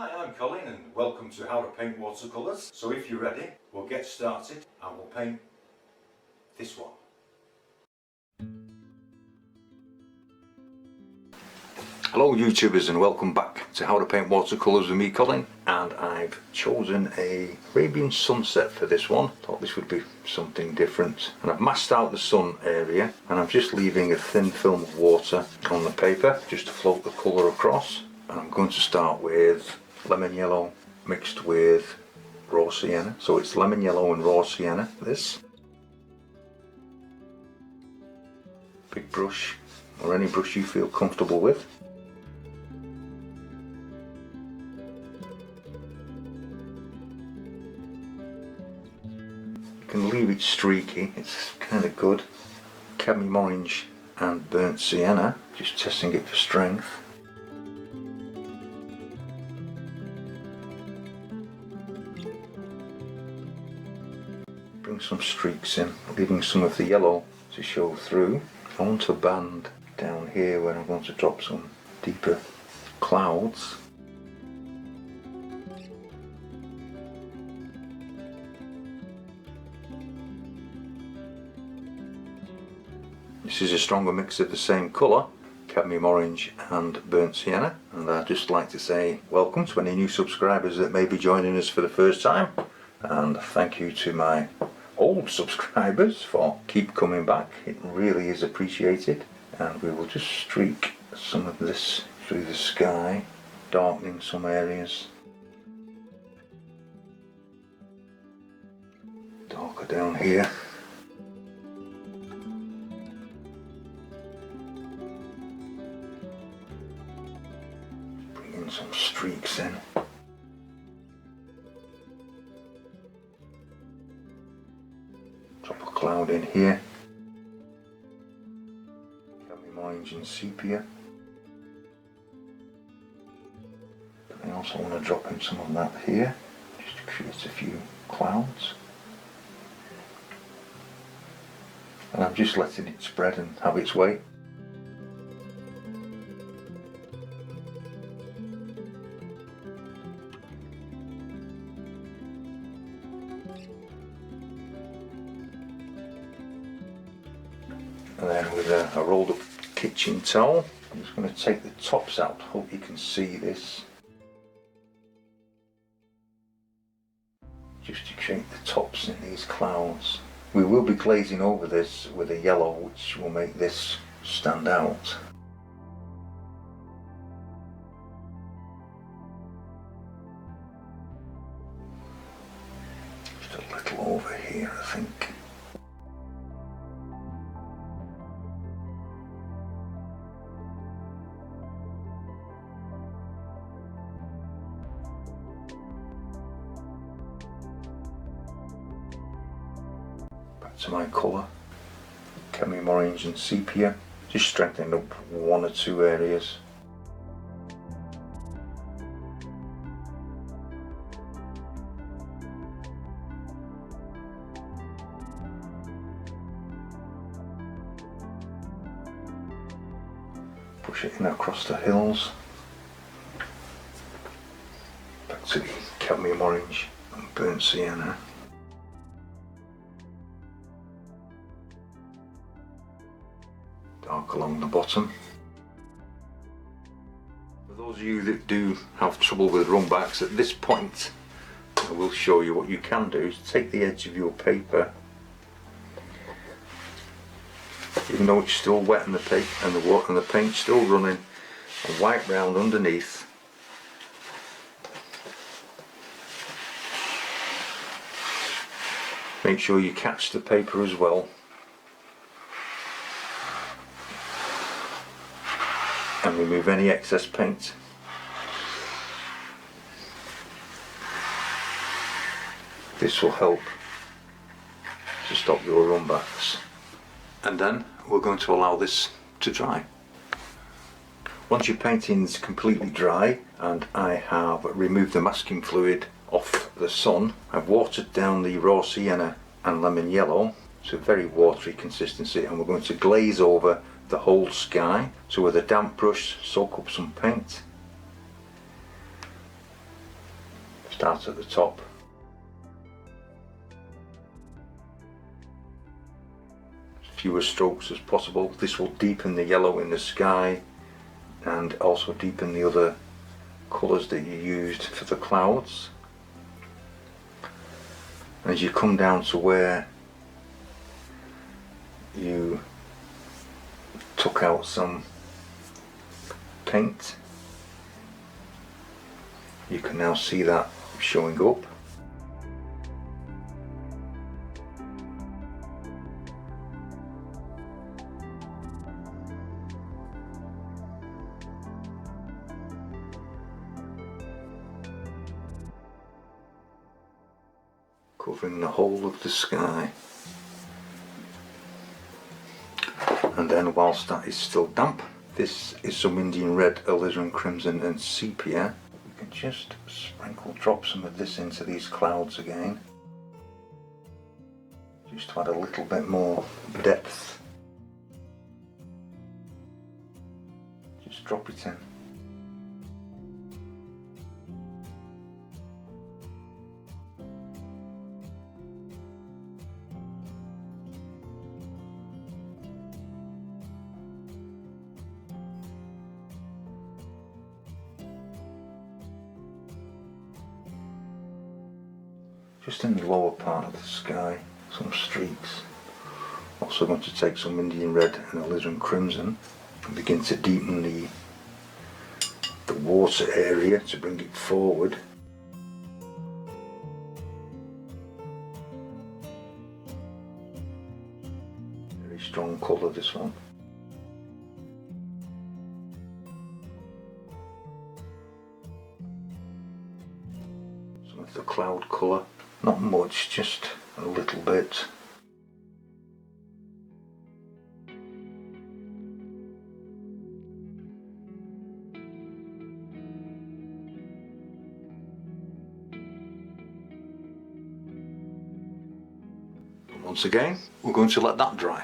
Hi, I'm Colin and welcome to How to Paint Watercolours. So if you're ready, we'll get started and we'll paint this one. Hello YouTubers and welcome back to How to Paint Watercolours with me, Colin, and I've chosen a Arabian sunset for this one. Thought this would be something different, and I've masked out the sun area and I'm just leaving a thin film of water on the paper just to float the colour across. And I'm going to start with lemon yellow mixed with raw sienna. So it's lemon yellow and raw sienna, this. Big brush, or any brush you feel comfortable with. You can leave it streaky, it's kind of good. Cadmium orange and burnt sienna, just testing it for strength. Bring some streaks in, leaving some of the yellow to show through. I want to band down here where I'm going to drop some deeper clouds. This is a stronger mix of the same colour, cadmium orange and burnt sienna, and I'd just like to say welcome to any new subscribers that may be joining us for the first time, and thank you to my old subscribers for keep coming back. It really is appreciated. And we will just streak some of this through the sky, darkening some areas, darker down here. Bring in some streaks in. Drop a cloud in here. Cadmium orange and sepia. But I also want to drop in some of that here, just to create a few clouds. And I'm just letting it spread and have its way. And then with a rolled up kitchen towel, I'm just going to take the tops out. Hope you can see this. Just to create the tops in these clouds. We will be glazing over this with a yellow, which will make this stand out. Just a little over here, I think. To my colour, cadmium orange and sepia, just strengthening up one or two areas. Push it in across the hills. Back to the cadmium orange and burnt sienna. Dark along the bottom. For those of you that do have trouble with run backs, at this point I will show you what you can do. Is take the edge of your paper, even though it's still wet in the paper and the paint's still running, and wipe round underneath. Make sure you catch the paper as well. And remove any excess paint. This will help to stop your run backs. And then we're going to allow this to dry. Once your painting's completely dry and I have removed the masking fluid off the sun, I've watered down the raw sienna and lemon yellow to a very watery consistency, and we're going to glaze over the whole sky. So with a damp brush, soak up some paint. Start at the top. Fewer strokes as possible. This will deepen the yellow in the sky and also deepen the other colours that you used for the clouds. As you come down to where you took out some paint, you can now see that showing up. Covering the whole of the sky. And then whilst that is still damp, this is some Indian red, alizarin crimson and sepia. We can just drop some of this into these clouds again, just to add a little bit more depth. Just drop it in. Just in the lower part of the sky, some streaks. Also going to take some Indian red and alizarin crimson and begin to deepen the water area to bring it forward. Very strong colour, this one. Some of the cloud colour. Not much, just a little bit. And once again, we're going to let that dry.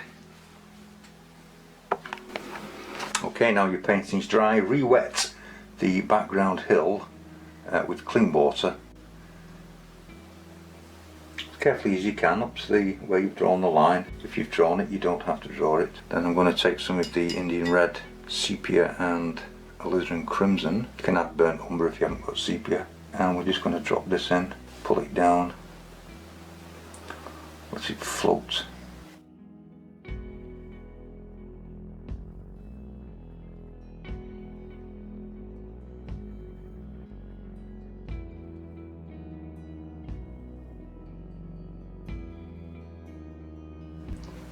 Okay, now your painting's dry. Re-wet the background hill with clean water. Carefully as you can up to the where you've drawn the line. If you've drawn it, you don't have to draw it. Then I'm going to take some of the Indian red, sepia and alizarin crimson. You can add burnt umber if you haven't got sepia. And we're just going to drop this in, pull it down, let it float.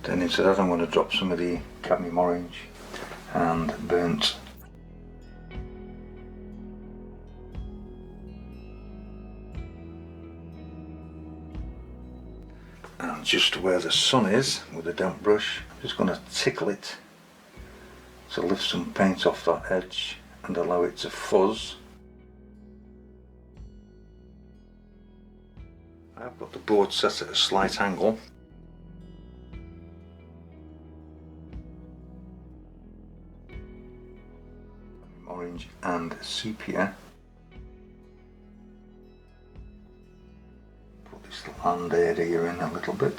Then into that I'm going to drop some of the cadmium orange and burnt. And just where the sun is, with a damp brush, I'm just going to tickle it to lift some paint off that edge and allow it to fuzz. I've got the board set at a slight angle. Orange and sepia. Put this land area in a little bit.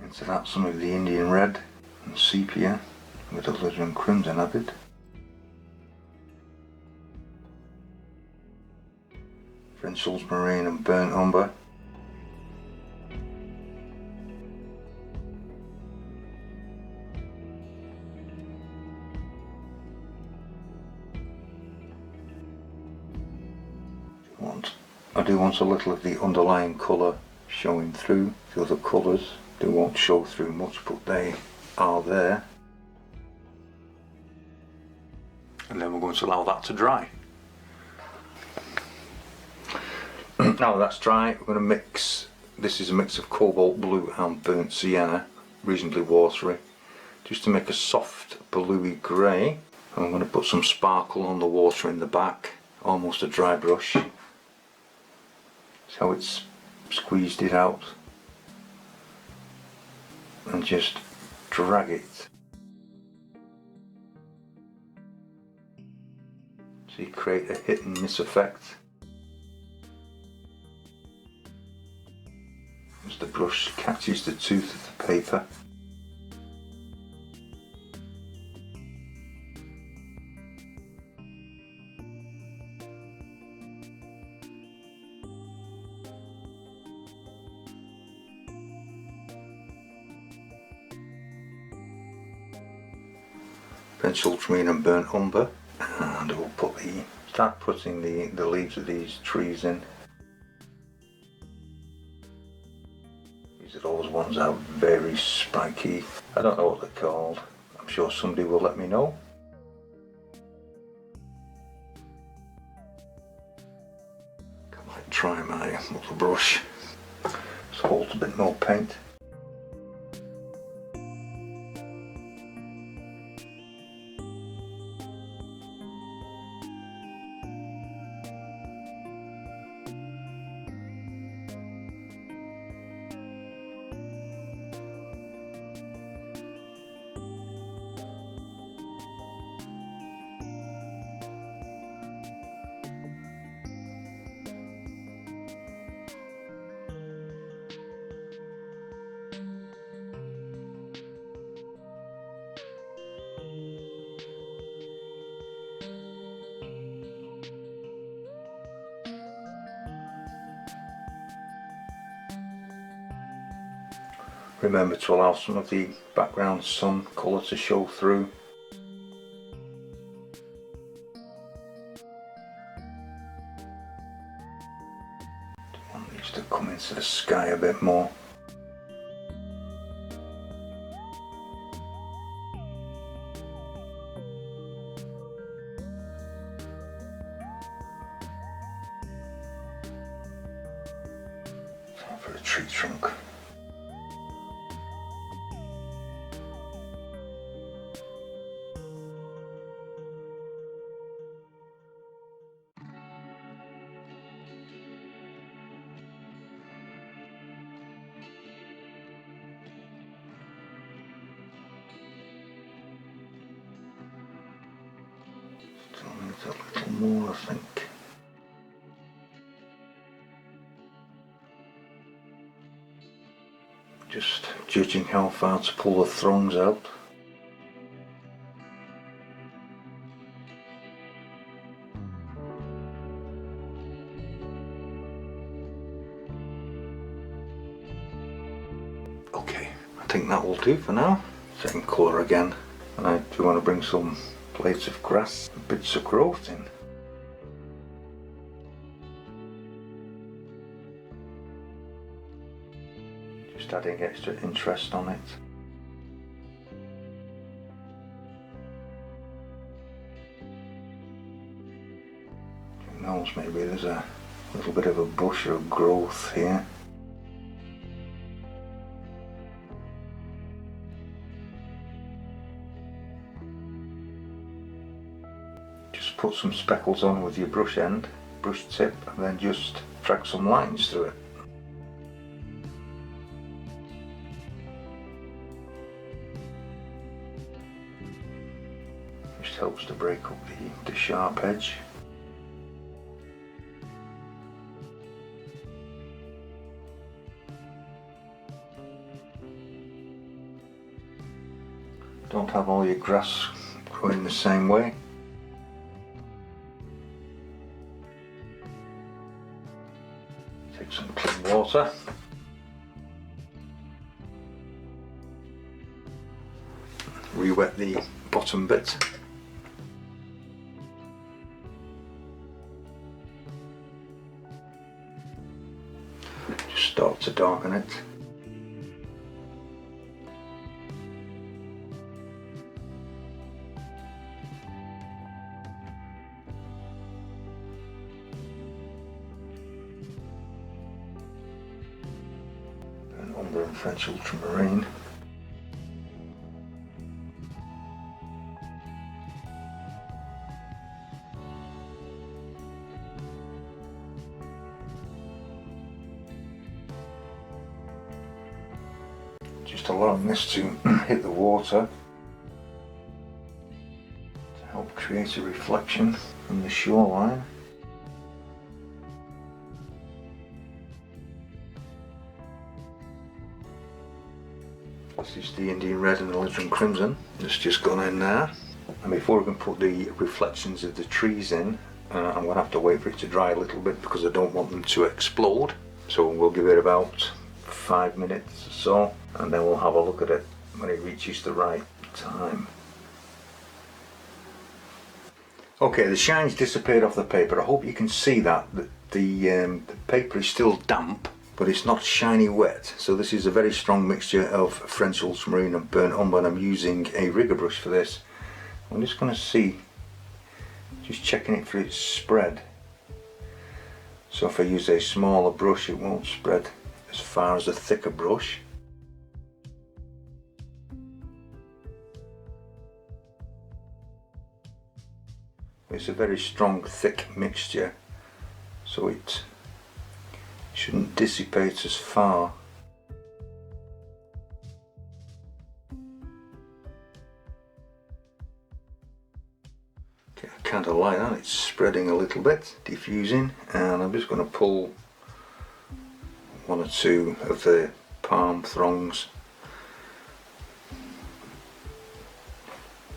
Into that some of the Indian red and sepia with alizarin crimson added. French ultramarine and burnt umber. I do want a little of the underlying colour showing through. The other colours won't show through much, but they are there. And then we're going to allow that to dry. Now that's dry, we're going to mix. This is a mix of cobalt blue and burnt sienna, reasonably watery, just to make a soft bluey grey. I'm going to put some sparkle on the water in the back, almost a dry brush. See how it's squeezed it out. and just drag it. So you create a hit and miss effect. As the brush catches the tooth of the paper. Pencil ultramarine and burnt umber, and we'll start putting the leaves of these trees in. These are those ones that are very spiky. I don't know what they're called. I'm sure somebody will let me know. I might try my little brush. Just holds a bit more paint. Remember to allow some of the background sun colour to show through. I want these to come into the sky a bit more. Time for a tree trunk. Still needs a little more, I think. Just judging how far to pull the throngs out. Okay, I think that will do for now. Same colour again, and I do want to bring some blades of grass, bits of growth in. Just adding extra interest on it. Who knows, maybe there's a little bit of a bush or growth here. Just put some speckles on with your brush tip, and then just drag some lines through it. Just helps to break up the sharp edge. Don't have all your grass growing the same way. Take some clean water. Re-wet the bottom bit. Just start to darken it. And umber and French ultramarine. just allowing this to hit the water to help create a reflection from the shoreline. This is the Indian red and the Lisbon crimson that's just gone in there. And before we can put the reflections of the trees in, I'm going to have to wait for it to dry a little bit because I don't want them to explode. So we'll give it about 5 minutes or so, and then we'll have a look at it when it reaches the right time. Okay, the shine's disappeared off the paper. I hope you can see that the paper is still damp, but it's not shiny wet. So this is a very strong mixture of French ultramarine and burnt umber, and I'm using a rigger brush for this. I'm just going to see, just checking it for its spread. So if I use a smaller brush, it won't spread as far as a thicker brush. It's a very strong, thick mixture, so it shouldn't dissipate as far. Okay, I kind of like that, it's spreading a little bit, diffusing, and I'm just going to pull 1 or 2 of the palm throngs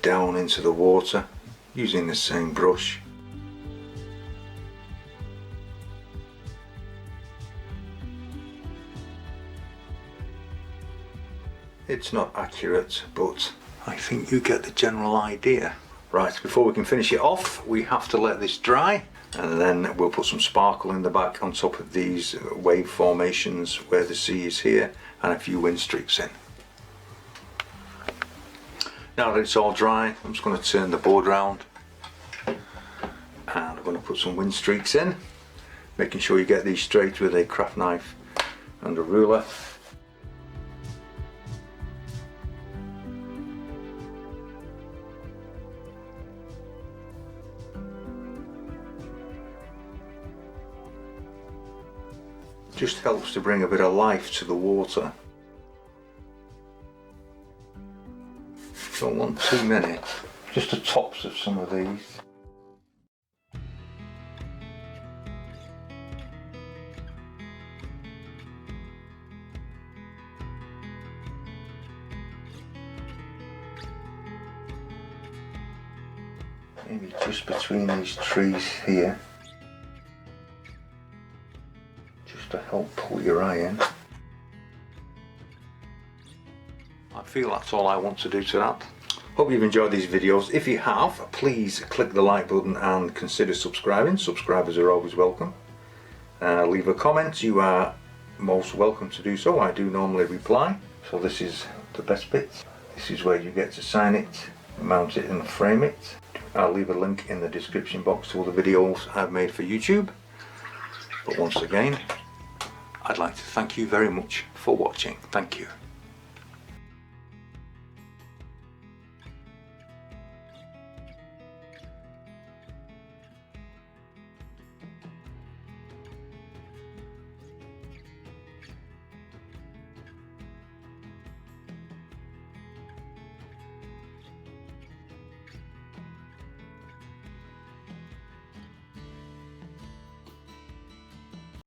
down into the water using the same brush. It's not accurate, but I think you get the general idea. Right, before we can finish it off, we have to let this dry, and then we'll put some sparkle in the back on top of these wave formations where the sea is here, and a few wind streaks in. Now that it's all dry, I'm just going to turn the board round, and I'm going to put some wind streaks in, making sure you get these straight with a craft knife and a ruler. Just helps to bring a bit of life to the water. Don't want too many, just the tops of some of these. Maybe just between these trees here, just to help pull your eye in. I feel that's all I want to do to that. Hope you've enjoyed these videos. If you have, please click the like button and consider subscribing. Subscribers are always welcome. Leave a comment, you are most welcome to do so. I do normally reply. So this is the best bit. This is where you get to sign it, mount it and frame it. I'll leave a link in the description box to all the videos I've made for YouTube. But once again, I'd like to thank you very much for watching. Thank you.